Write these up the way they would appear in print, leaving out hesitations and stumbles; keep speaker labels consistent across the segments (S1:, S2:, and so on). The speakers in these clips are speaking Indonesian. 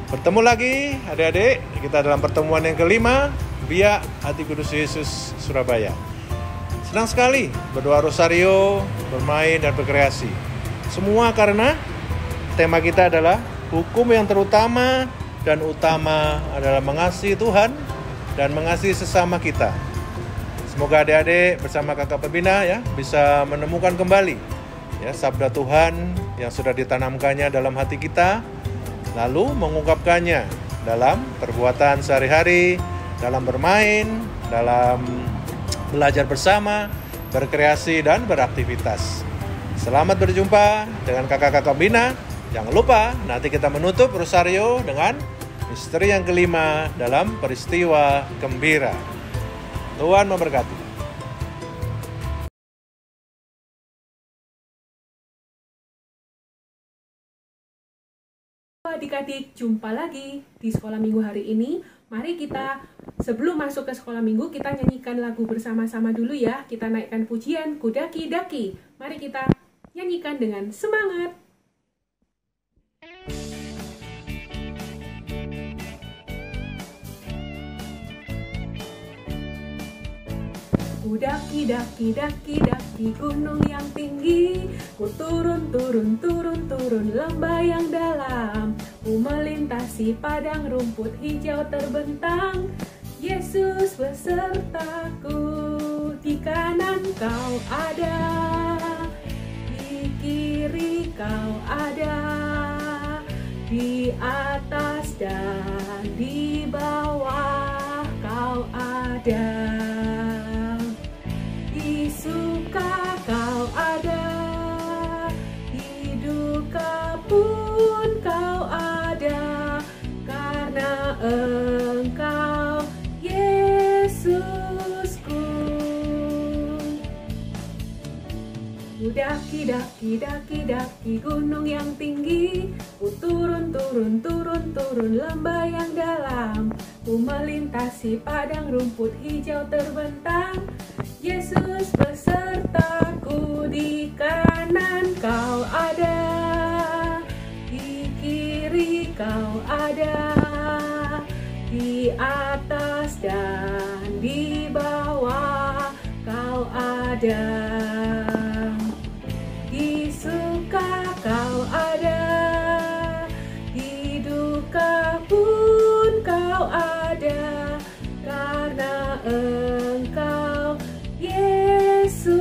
S1: Bertemu lagi adik-adik, kita dalam pertemuan yang kelima, Biak Hati Kudus Yesus Surabaya. Senang sekali berdoa rosario, bermain dan berkreasi. Semua karena tema kita adalah hukum yang terutama dan utama adalah mengasihi Tuhan dan mengasihi sesama kita. Semoga adik-adik bersama kakak pembina ya bisa menemukan kembali ya sabda Tuhan yang sudah ditanamkannya dalam hati kita, lalu mengungkapkannya dalam perbuatan sehari-hari, dalam bermain, dalam belajar bersama, berkreasi dan beraktivitas. Selamat berjumpa dengan kakak-kakak pembina. Jangan lupa nanti kita menutup rosario dengan misteri yang kelima dalam peristiwa gembira. Tuhan memberkati.
S2: Adik-adik, jumpa lagi di sekolah minggu hari ini. Mari kita sebelum masuk ke sekolah minggu, kita nyanyikan lagu bersama-sama dulu ya. Kita naikkan pujian Kudaki-daki. Mari kita nyanyikan dengan semangat. Kudaki, daki, daki, daki gunung yang tinggi. Ku turun, turun, turun, turun lembah yang dalam. Ku melintasi padang rumput hijau terbentang. Yesus besertaku, di kanan kau ada, di kiri kau ada, di atas dan di bawah kau ada. Di suka kau ada, di duka pun kau ada, karena Engkau Yesusku. Daki, daki, daki, daki gunung yang tinggi. Ku turun, turun, turun, turun lembah yang dalam. Ku melintasi padang rumput hijau terbentang. Yesus besertaku, di kanan kau ada, di kiri kau ada, di atas dan di bawah kau ada. Di suka kau ada, di duka pun kau ada, karena Engkau Yesusku.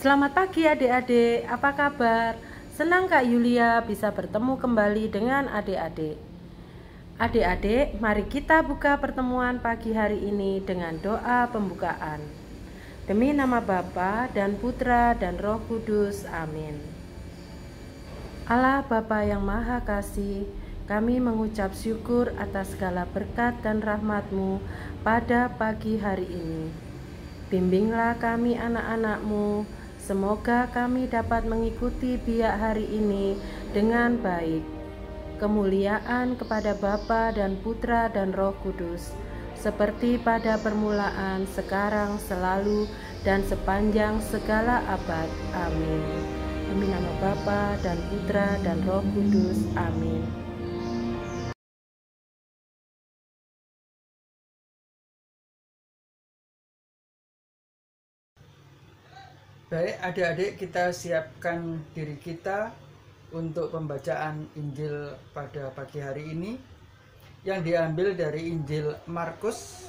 S3: Selamat pagi adik-adik, apa kabar? Senang Kak Yulia bisa bertemu kembali dengan adik-adik. Adik-adik, mari kita buka pertemuan pagi hari ini dengan doa pembukaan. Demi nama Bapa dan Putra dan Roh Kudus, amin. Allah Bapa yang Maha Kasih, kami mengucap syukur atas segala berkat dan rahmat-Mu pada pagi hari ini. Bimbinglah kami anak-anak-Mu, semoga kami dapat mengikuti biak hari ini dengan baik. Kemuliaan kepada Bapa dan Putra dan Roh Kudus, seperti pada permulaan, sekarang, selalu, dan sepanjang segala abad. Amin. Demi nama Bapa dan Putra dan Roh Kudus. Amin.
S4: Baik adik-adik, kita siapkan diri kita untuk pembacaan Injil pada pagi hari ini yang diambil dari Injil Markus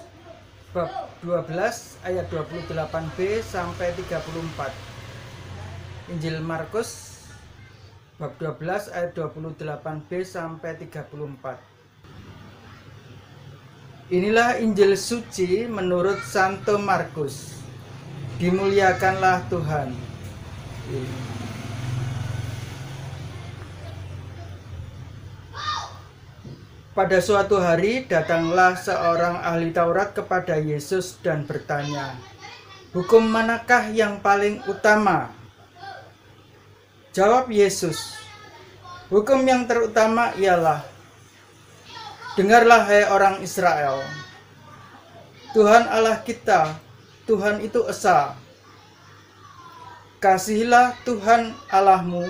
S4: bab 12 ayat 28b sampai 34. Injil Markus bab 12 ayat 28b sampai 34. Inilah Injil suci menurut Santo Markus. Dimuliakanlah Tuhan. Pada suatu hari datanglah seorang ahli Taurat kepada Yesus dan bertanya, "Hukum manakah yang paling utama?" Jawab Yesus, "Hukum yang terutama ialah, dengarlah hai orang Israel. Tuhan Allah kita, Tuhan itu esa. Kasihilah Tuhan Allahmu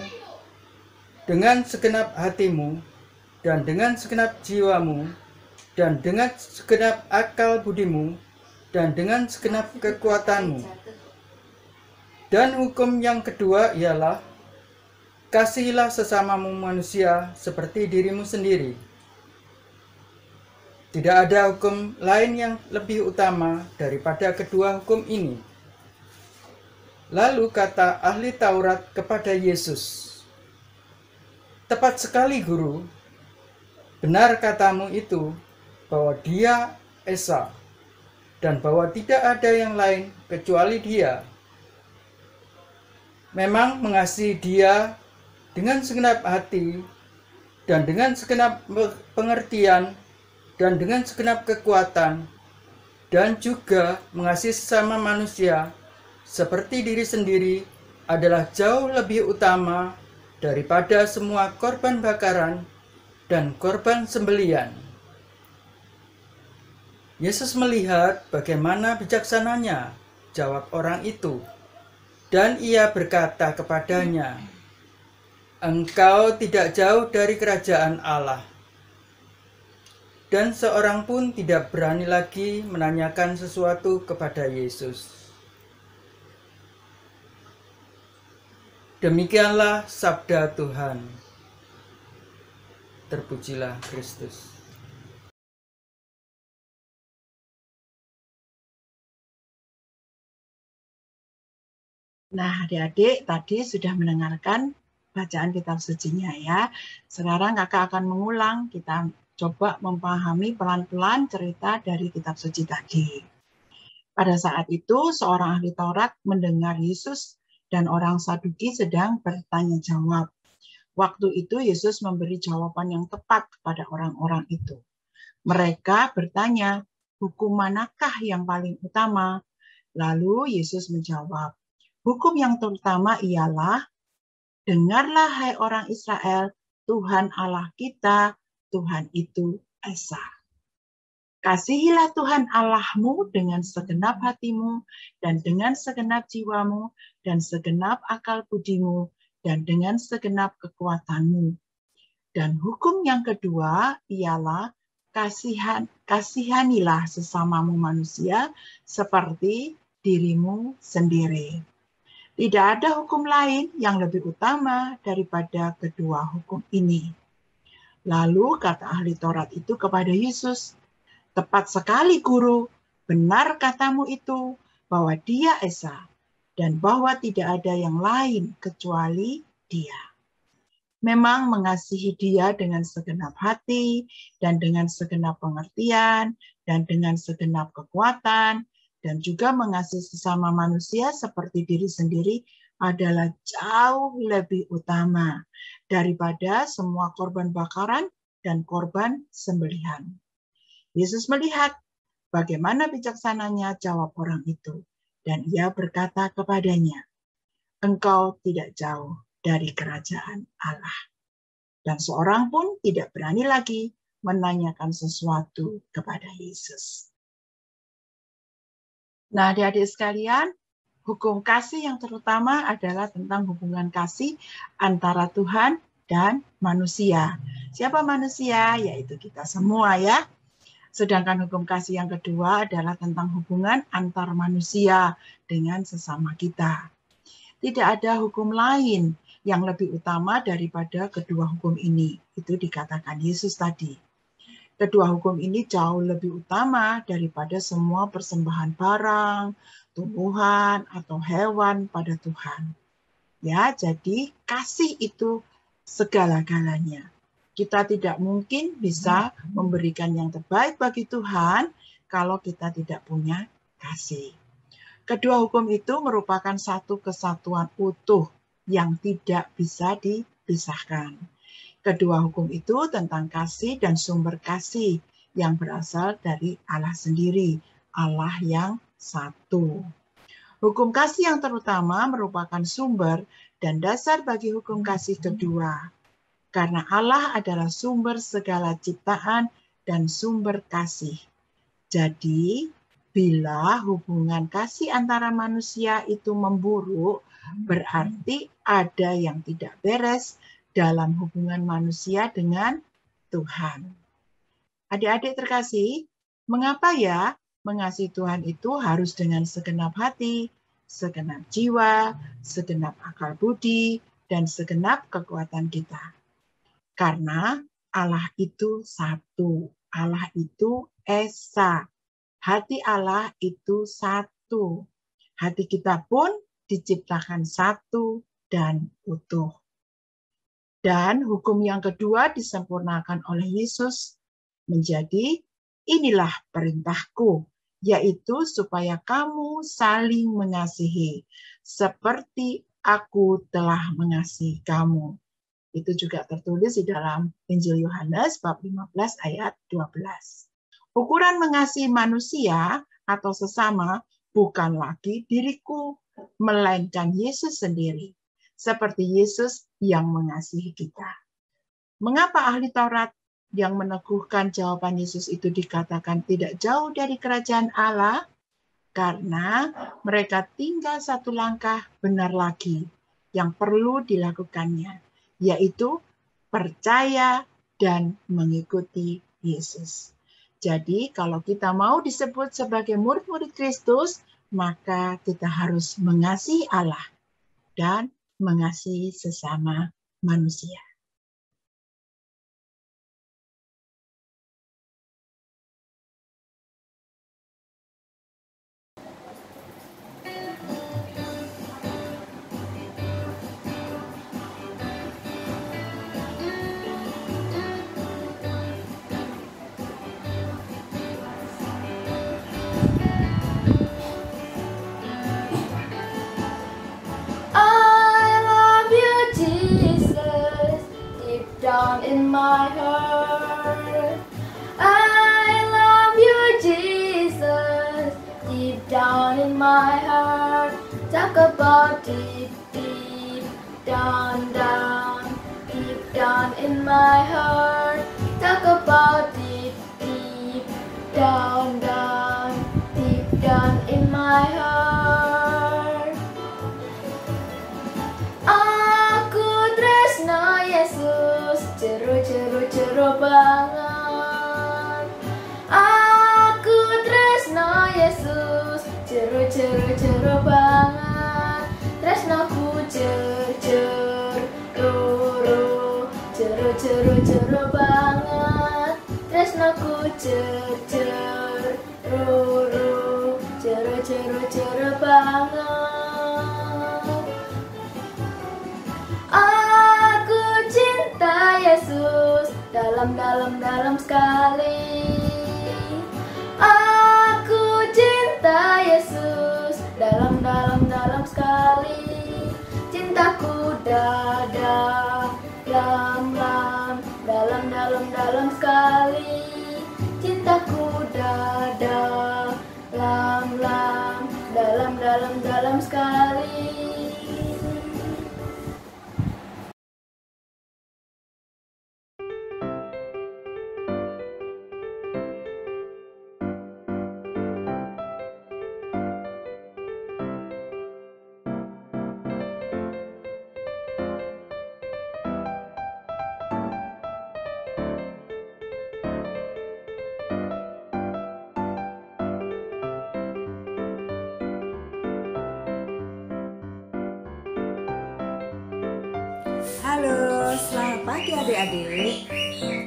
S4: dengan segenap hatimu, dan dengan segenap jiwamu, dan dengan segenap akal budimu, dan dengan segenap kekuatanmu. Dan hukum yang kedua ialah, kasihilah sesamamu manusia seperti dirimu sendiri. Tidak ada hukum lain yang lebih utama daripada kedua hukum ini. Lalu kata ahli Taurat kepada Yesus, "Tepat sekali, Guru. Benar katamu itu, bahwa Dia Esa, dan bahwa tidak ada yang lain kecuali Dia. Memang mengasihi Dia dengan segenap hati, dan dengan segenap pengertian, dan dengan segenap kekuatan, dan juga mengasihi sesama manusia seperti diri sendiri adalah jauh lebih utama daripada semua korban bakaran dan korban sembelian." Yesus melihat bagaimana bijaksananya jawab orang itu, dan ia berkata kepadanya, "Engkau tidak jauh dari kerajaan Allah." Dan seorang pun tidak berani lagi menanyakan sesuatu kepada Yesus. Demikianlah sabda Tuhan. Terpujilah Kristus.
S5: Nah, adik-adik tadi sudah mendengarkan bacaan kitab sucinya ya. Sekarang kakak akan mengulang, kita coba memahami pelan-pelan cerita dari kitab suci tadi. Pada saat itu, seorang ahli Taurat mendengar Yesus dan orang Saduki sedang bertanya jawab. Waktu itu Yesus memberi jawaban yang tepat kepada orang-orang itu. Mereka bertanya, hukum manakah yang paling utama? Lalu Yesus menjawab, hukum yang terutama ialah, dengarlah hai orang Israel, Tuhan Allah kita, Tuhan itu Esa. Kasihilah Tuhan Allahmu dengan segenap hatimu, dan dengan segenap jiwamu, dan segenap akal budimu, dan dengan segenap kekuatanmu. Dan hukum yang kedua ialah, kasihanilah sesamamu manusia seperti dirimu sendiri. Tidak ada hukum lain yang lebih utama daripada kedua hukum ini. Lalu kata ahli Taurat itu kepada Yesus, tepat sekali Guru, benar katamu itu, bahwa Dia Esa, dan bahwa tidak ada yang lain kecuali Dia. Memang mengasihi Dia dengan segenap hati, dan dengan segenap pengertian, dan dengan segenap kekuatan, dan juga mengasihi sesama manusia seperti diri sendiri adalah jauh lebih utama daripada semua korban bakaran dan korban sembelihan. Yesus melihat bagaimana bijaksananya jawab orang itu, dan ia berkata kepadanya, engkau tidak jauh dari kerajaan Allah. Dan seorang pun tidak berani lagi menanyakan sesuatu kepada Yesus. Nah, adik-adik sekalian, hukum kasih yang terutama adalah tentang hubungan kasih antara Tuhan dan manusia. Siapa manusia? Yaitu kita semua ya. Sedangkan hukum kasih yang kedua adalah tentang hubungan antar manusia dengan sesama kita. Tidak ada hukum lain yang lebih utama daripada kedua hukum ini. Itu dikatakan Yesus tadi. Kedua hukum ini jauh lebih utama daripada semua persembahan barang, tumbuhan, atau hewan pada Tuhan. Ya, jadi kasih itu segala-galanya. Kita tidak mungkin bisa memberikan yang terbaik bagi Tuhan kalau kita tidak punya kasih. Kedua hukum itu merupakan satu kesatuan utuh yang tidak bisa dipisahkan. Kedua hukum itu tentang kasih dan sumber kasih yang berasal dari Allah sendiri, Allah yang satu. Hukum kasih yang terutama merupakan sumber dan dasar bagi hukum kasih kedua. Karena Allah adalah sumber segala ciptaan dan sumber kasih. Jadi, Bila hubungan kasih antara manusia itu memburuk, berarti ada yang tidak beres dalam hubungan manusia dengan Tuhan. Adik-adik terkasih, mengapa ya mengasihi Tuhan itu harus dengan segenap hati, segenap jiwa, segenap akal budi, dan segenap kekuatan kita? Karena Allah itu satu, Allah itu esa. Hati Allah itu satu. Hati kita pun diciptakan satu dan utuh. Dan hukum yang kedua disempurnakan oleh Yesus menjadi, inilah perintahku, yaitu supaya kamu saling mengasihi, seperti aku telah mengasihi kamu. Itu juga tertulis di dalam Injil Yohanes bab 15 ayat 12. Ukuran mengasihi manusia atau sesama bukan lagi diriku, melainkan Yesus sendiri, seperti Yesus yang mengasihi kita. Mengapa ahli Taurat yang meneguhkan jawaban Yesus itu dikatakan tidak jauh dari kerajaan Allah? Karena mereka tinggal satu langkah benar lagi yang perlu dilakukannya, yaitu percaya dan mengikuti Yesus. Jadi kalau kita mau disebut sebagai murid-murid Kristus, maka kita harus mengasihi Allah dan mengasihi sesama manusia.
S6: Down in my heart, I love you, Jesus. Deep down in my heart, talk about deep, deep down, down, deep down in my heart, talk about deep, deep down, down, deep down in my heart. Aku tresno Yesus, jero banget. Aku tresno Yesus, jero banget. Tresnoku jero banget. Tresnoku jero banget. Aku cinta Yesus dalam sekali. Aku cinta Yesus dalam sekali. Cintaku dalam sekali. Cintaku dalam sekali.
S7: Halo, selamat pagi adik-adik.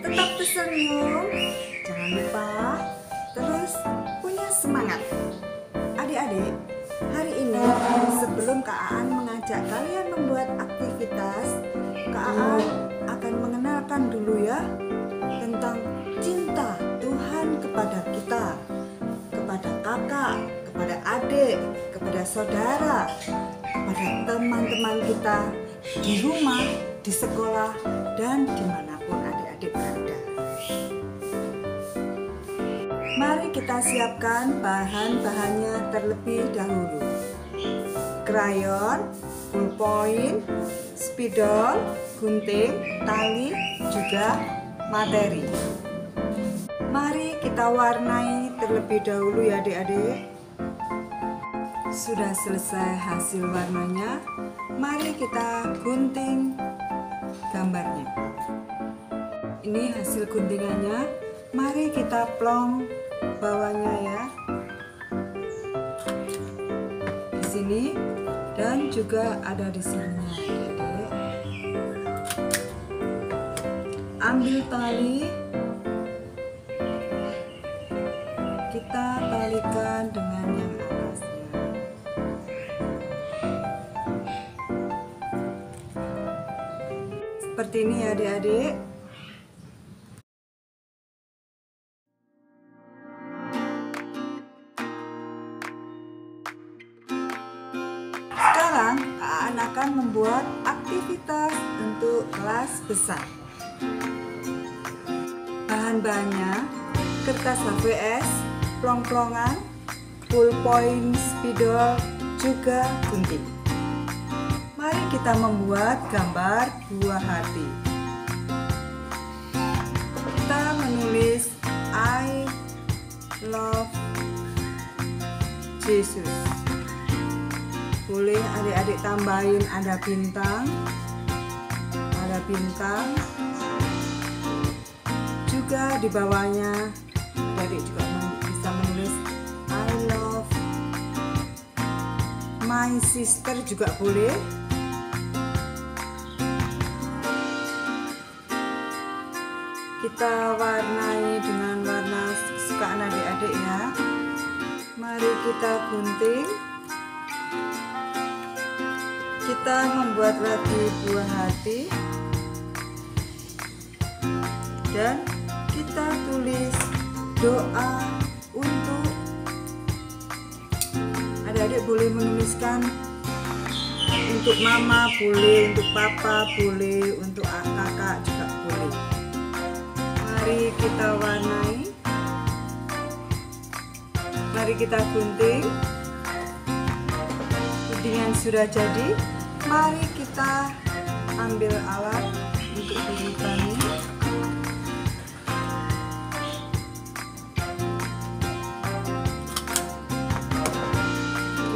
S7: Tetap tersenyum, jangan lupa terus punya semangat. Adik-adik, hari ini sebelum Kak Aan mengajak kalian membuat aktivitas, Kak Aan akan mengenalkan dulu ya tentang cinta Tuhan kepada kita, kepada kakak, kepada adik, kepada saudara, kepada teman-teman kita di rumah, di sekolah, dan dimanapun adik-adik berada. Mari kita siapkan bahan-bahannya terlebih dahulu. Krayon, ballpoint, spidol, gunting, tali, juga materi. Mari kita warnai terlebih dahulu ya adik-adik. Sudah selesai hasil warnanya, mari kita gunting gambarnya. Ini hasil guntingannya, mari kita plong bawahnya ya. Di sini dan juga ada di sini adik-adik. Ambil tali, kita talikan dengan yang atasnya. Seperti ini ya adik-adik. Sekarang Aan akan membuat aktivitas untuk kelas besar. Bahan-bahannya kertas HVS, plong-plongan, ballpoint, spidol, juga gunting. Mari kita membuat gambar buah hati. Kita menulis I love Jesus. Boleh adik-adik tambahin ada bintang, juga di bawahnya adik juga bisa menulis I love my sister juga boleh. Kita warnai dengan warna kesukaan adik-adik ya. Mari kita gunting. Kita membuat lagi buah hati dan kita tulis doa untuk adik-adik. Boleh menuliskan untuk mama boleh, untuk papa boleh, untuk kakak juga boleh. Mari kita warnai, mari kita gunting. Guntingan sudah jadi, mari kita ambil alat untuk dibani.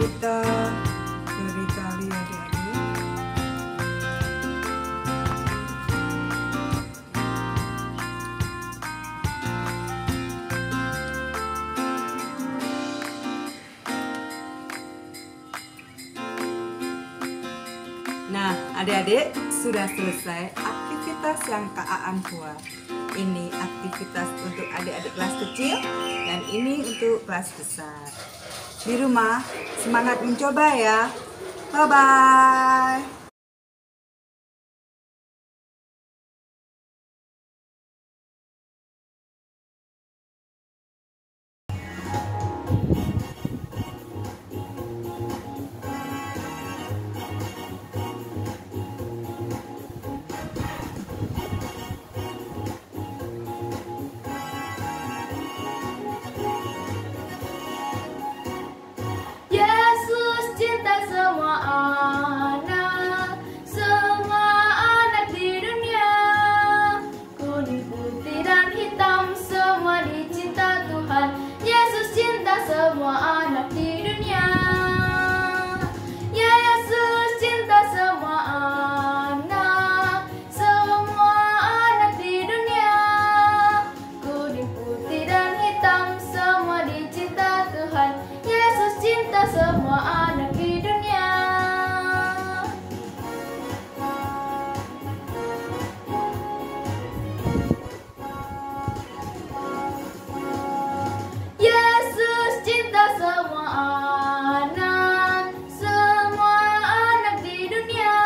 S7: Kita beri tali adik-adik. Nah, adik-adik sudah selesai aktivitas yang Kak Aan buat. Ini aktivitas untuk adik-adik kelas kecil dan ini untuk kelas besar. Di rumah semangat mencoba ya. Bye-bye.
S6: Yesus cinta semua anak di dunia. Kuning, putih, dan hitam semua dicinta Tuhan. Yesus cinta semua anak di dunia. Yesus cinta semua anak di dunia. Kuning, putih, dan hitam semua dicinta Tuhan. Yesus cinta semua anak di dunia. Yesus cinta semua anak di dunia.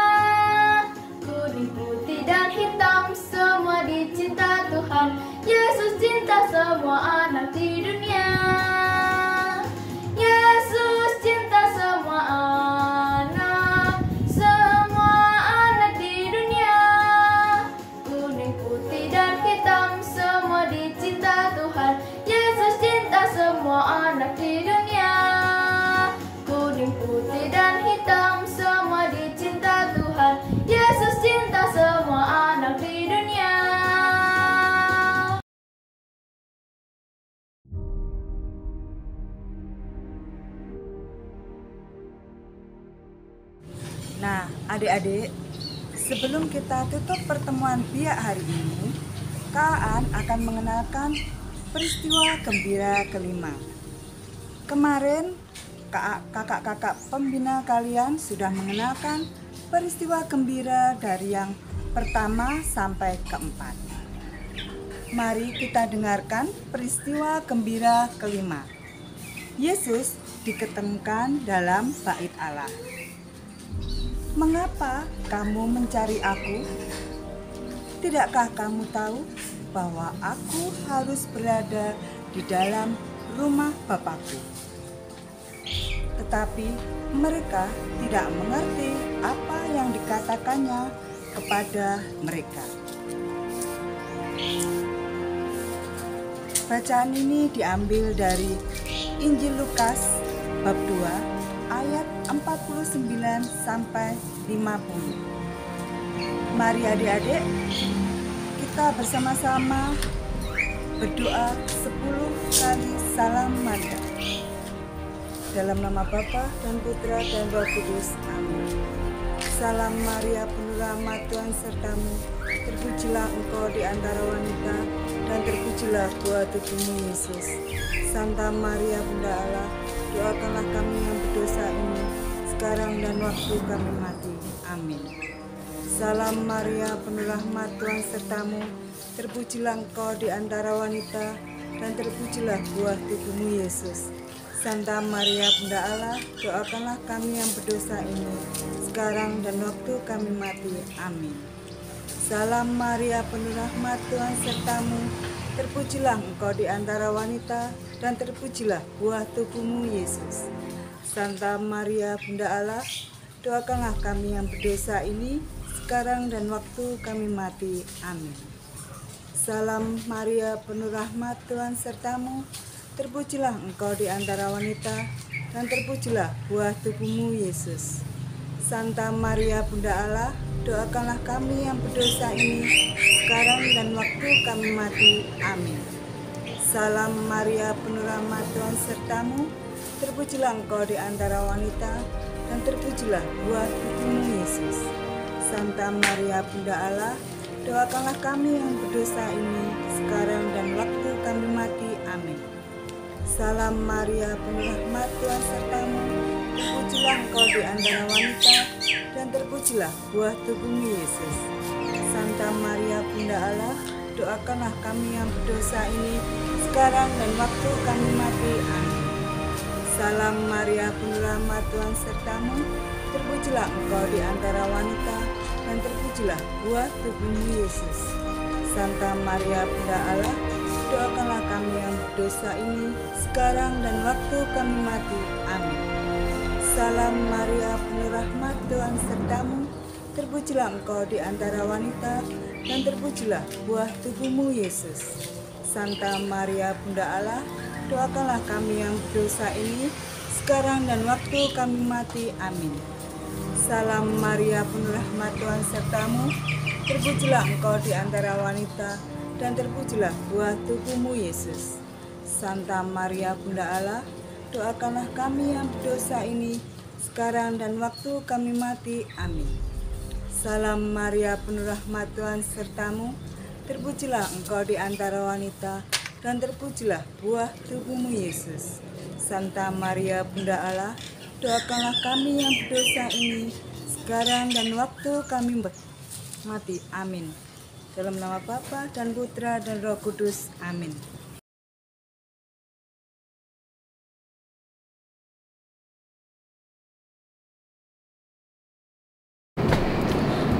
S6: Kuning, putih, dan hitam semua dicinta Tuhan. Yesus cinta semua anak di dunia. Yesus cinta semua anak di dunia. Kuning, putih, dan hitam semua dicinta Tuhan. Yesus cinta semua anak di dunia. Kuning, putih, dan hitam semua dicinta Tuhan. Yesus cinta semua anak di dunia.
S7: Adik-adik, sebelum kita tutup pertemuan biak hari ini, Kak akan mengenalkan peristiwa gembira kelima. Kemarin, kakak-kakak pembina kalian sudah mengenalkan peristiwa gembira dari yang pertama sampai keempat. Mari kita dengarkan peristiwa gembira kelima. Yesus diketemukan dalam bait Allah. Mengapa kamu mencari aku? Tidakkah kamu tahu bahwa aku harus berada di dalam rumah Bapakku? Tetapi mereka tidak mengerti apa yang dikatakannya kepada mereka. Bacaan ini diambil dari Injil Lukas bab 2 ayat 49 sampai 50. Mari adik-adik, kita bersama-sama berdoa 10 kali salam Maria. Dalam nama Bapa dan Putra dan Roh Kudus. Amin. Salam Maria, penuh rahmat, Tuhan sertamu. Terpujilah engkau di antara wanita, dan terpujilah buah tubuhmu Yesus. Santa Maria, Bunda Allah, doakanlah kami yang berdosa ini, sekarang dan waktu kami mati. Amin. Salam Maria, penuh rahmat, Tuhan sertamu. Terpujilah engkau di antara wanita, dan terpujilah buah tubuhmu Yesus. Santa Maria, Bunda Allah, doakanlah kami yang berdosa ini, sekarang dan waktu kami mati. Amin. Salam Maria, penuh rahmat, Tuhan sertamu. Terpujilah engkau di antara wanita, dan terpujilah buah tubuhmu Yesus. Santa Maria, Bunda Allah, doakanlah kami yang berdosa ini, sekarang dan waktu kami mati. Amin. Salam Maria, penuh rahmat, Tuhan sertamu. Terpujilah engkau di antara wanita, dan terpujilah buah tubuhmu Yesus. Santa Maria, Bunda Allah, doakanlah kami yang berdosa ini, sekarang dan waktu kami mati. Amin. Salam Maria, penuh rahmat, Tuhan sertamu. Terpujilah engkau di antara wanita, dan terpujilah buah tubuhmu Yesus. Santa Maria, Bunda Allah, doakanlah kami yang berdosa ini, sekarang dan waktu kami mati. Amin. Salam Maria, penuh rahmat, Tuhan sertamu. Terpujilah engkau di antara wanita, dan terpujilah buah tubuhmu Yesus. Santa Maria, Bunda Allah, doakanlah kami yang berdosa ini, sekarang dan waktu kami mati. Amin. Salam Maria, penuh rahmat, Tuhan sertamu. Terpujilah engkau di antara wanita, dan terpujilah buah tubuhmu Yesus. Santa Maria, Bunda Allah, doakanlah kami yang berdosa ini, sekarang dan waktu kami mati. Amin. Salam Maria, penuh rahmat, Tuhan sertamu. Terpujilah engkau di antara wanita, dan terpujilah buah tubuhmu Yesus. Santa Maria, Bunda Allah, doakanlah kami yang berdosa ini, sekarang dan waktu kami mati. Amin. Salam Maria, penuh rahmat, Tuhan sertamu. Terpujilah engkau di antara wanita, dan terpujilah buah tubuhmu Yesus. Santa Maria, Bunda Allah, doakanlah kami yang berdosa ini, sekarang dan waktu kami mati. Amin. Salam Maria, penuh rahmat, Tuhan sertamu. Terpujilah engkau di antara wanita, dan terpujilah buah tubuhmu Yesus. Santa Maria, Bunda Allah, doakanlah kami yang berdosa ini, sekarang dan waktu kami mati. Amin. Dalam nama Bapa dan Putra dan Roh Kudus. Amin.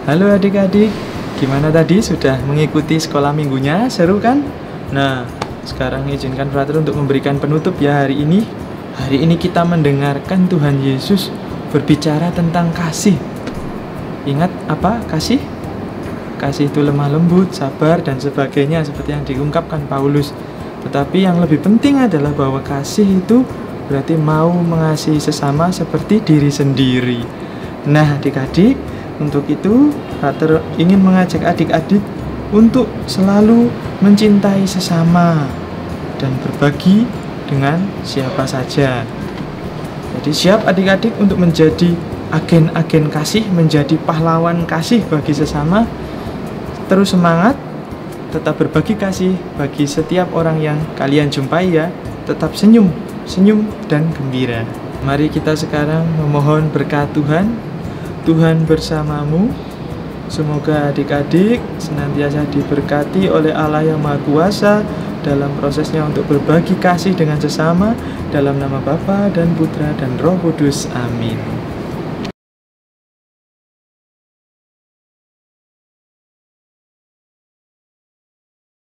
S8: Halo adik-adik, gimana tadi sudah mengikuti sekolah minggunya? Seru kan? Nah, sekarang izinkan Frater untuk memberikan penutup ya hari ini. Hari ini kita mendengarkan Tuhan Yesus berbicara tentang kasih. Ingat apa kasih? Kasih itu lemah lembut, sabar, dan sebagainya seperti yang diungkapkan Paulus. Tetapi yang lebih penting adalah bahwa kasih itu berarti mau mengasihi sesama seperti diri sendiri. Nah adik-adik, untuk itu Frater ingin mengajak adik-adik untuk selalu mencintai sesama dan berbagi dengan siapa saja. Jadi siap adik-adik untuk menjadi agen-agen kasih, menjadi pahlawan kasih bagi sesama. Terus semangat, tetap berbagi kasih bagi setiap orang yang kalian jumpai ya. Tetap senyum dan gembira. Mari kita sekarang memohon berkat Tuhan. Tuhan bersamamu. Semoga adik-adik senantiasa diberkati oleh Allah yang Maha Kuasa dalam prosesnya untuk berbagi kasih dengan sesama, dalam nama Bapa dan Putra dan Roh Kudus. Amin.